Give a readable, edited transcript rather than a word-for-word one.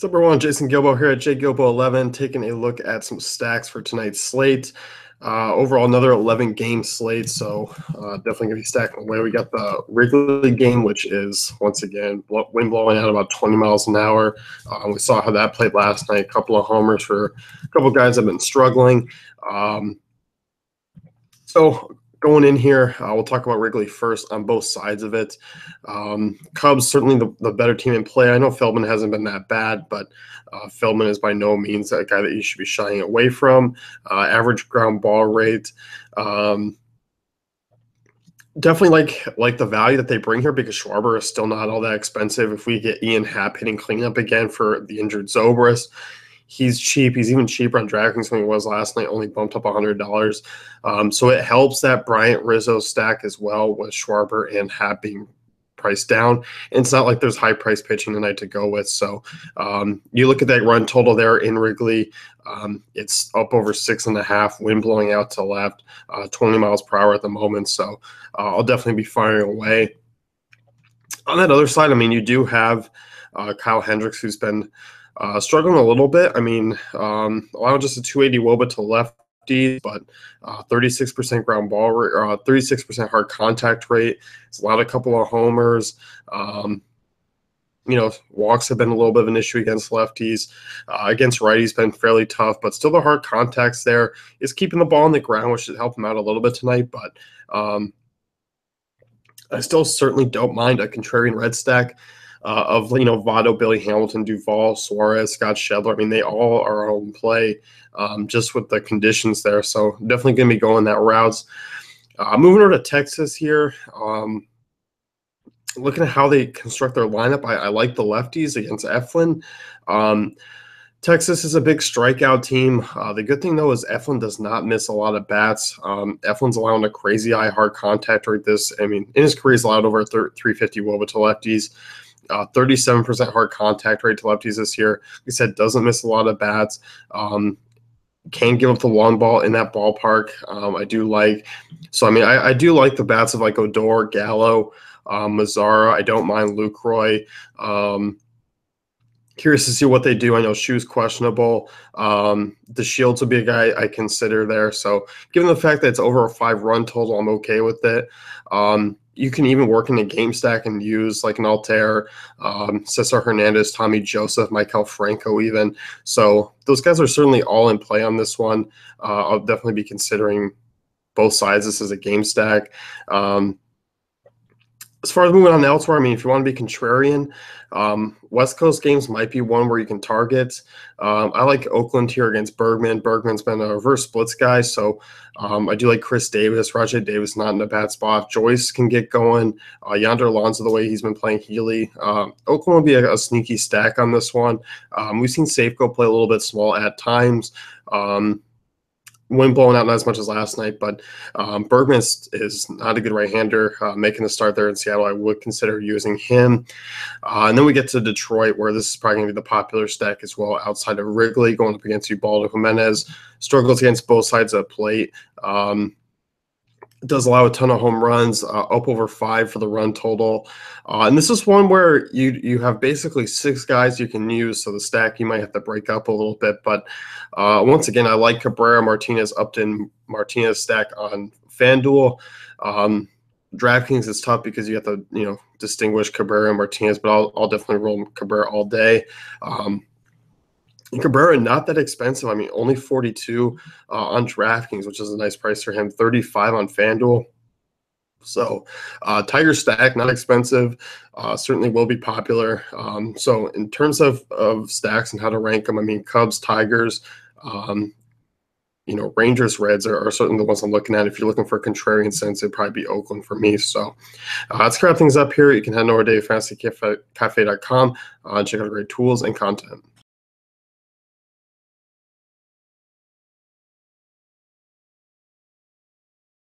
What's up, everyone? Jason Gilbo here at JGilbo11, taking a look at some stacks for tonight's slate. Overall, another 11-game slate, so definitely going to be stacking away. We got the Wrigley game, which is, once again, wind blowing out about 20 miles an hour. We saw how that played last night. A couple of homers for a couple of guys that have been struggling. So going in here, we'll talk about Wrigley first on both sides of it. Cubs, certainly the better team in play. I know Feldman hasn't been that bad, but Feldman is by no means that guy that you should be shying away from. Average ground ball rate. Definitely like the value that they bring here because Schwarber is still not all that expensive. If we get Ian Happ hitting cleanup again for the injured Zobrist, he's cheap. He's even cheaper on DraftKings than he was last night, only bumped up $100. So it helps that Bryant Rizzo stack as well with Schwarber and Happ being priced down. And it's not like there's high price pitching tonight to go with. So you look at that run total there in Wrigley, it's up over 6.5, wind blowing out to left, 20 miles per hour at the moment. So I'll definitely be firing away. On that other side, I mean, you do have Kyle Hendricks, who's been struggling a little bit. I mean, allowed just a 280 WOBA to lefties, but 36% ground ball rate, 36% hard contact rate. It's allowed a couple of homers. Walks have been a little bit of an issue against lefties. Against righties, been fairly tough, but still the hard contacts there is keeping the ball on the ground, which should help him out a little bit tonight. But I still certainly don't mind a contrarian red stack. Of Votto, Billy Hamilton, Duvall, Suarez, Scott Shedler. I mean, they all are on play just with the conditions there. So definitely going to be going that routes. Moving over to Texas here, looking at how they construct their lineup, I like the lefties against Eflin. Texas is a big strikeout team. The good thing, though, is Eflin does not miss a lot of bats. Eflin's allowing a crazy high hard contact rate. In his career, he's allowed over 350 WOBA to lefties. 37% hard contact rate to lefties this year. Like I said, doesn't miss a lot of bats. Can give up the long ball in that ballpark. I do like. So, I mean, I do like the bats of like Odor, Gallo, Mazzara. I don't mind Lucroy. Curious to see what they do. I know Shu's questionable. The Shields would be a guy I consider there. So, given the fact that it's over a 5-run total, I'm okay with it. You can even work in a game stack and use like an Altair, Cesar Hernandez, Tommy Joseph, Michael Franco even. So those guys are certainly all in play on this one. I'll definitely be considering both sides. This is a game stack. As far as moving on elsewhere, I mean, if you want to be contrarian, West Coast games might be one where you can target. I like Oakland here against Bergman. Bergman's been a reverse splits guy, so I do like Chris Davis. Rajay Davis not in a bad spot. Joyce can get going. Yonder Alonso, the way he's been playing Healy. Oakland will be a sneaky stack on this one. We've seen Safeco play a little bit small at times. Wind blowing out not as much as last night, but Bergman is not a good right-hander. Making the start there in Seattle, I would consider using him. And then we get to Detroit, where this is probably going to be the popular stack as well, outside of Wrigley, going up against Ubaldo Jimenez. Struggles against both sides of the plate. Does allow a ton of home runs, up over 5 for the run total. And this is one where you have basically 6 guys you can use, so the stack you might have to break up a little bit. But once again, I like Cabrera, Martinez, Upton, Martinez stack on FanDuel. DraftKings is tough because you have to distinguish Cabrera and Martinez, but I'll definitely roll Cabrera all day. Cabrera, not that expensive. I mean, only 42 on DraftKings, which is a nice price for him. 35 on FanDuel. So Tiger stack, not expensive. Certainly will be popular. So in terms of stacks and how to rank them, I mean, Cubs, Tigers, Rangers, Reds are certainly the ones I'm looking at. If you're looking for a contrarian sense, it'd probably be Oakland for me. So let's wrap things up here. You can head over to fantasycafe.com and check out great tools and content.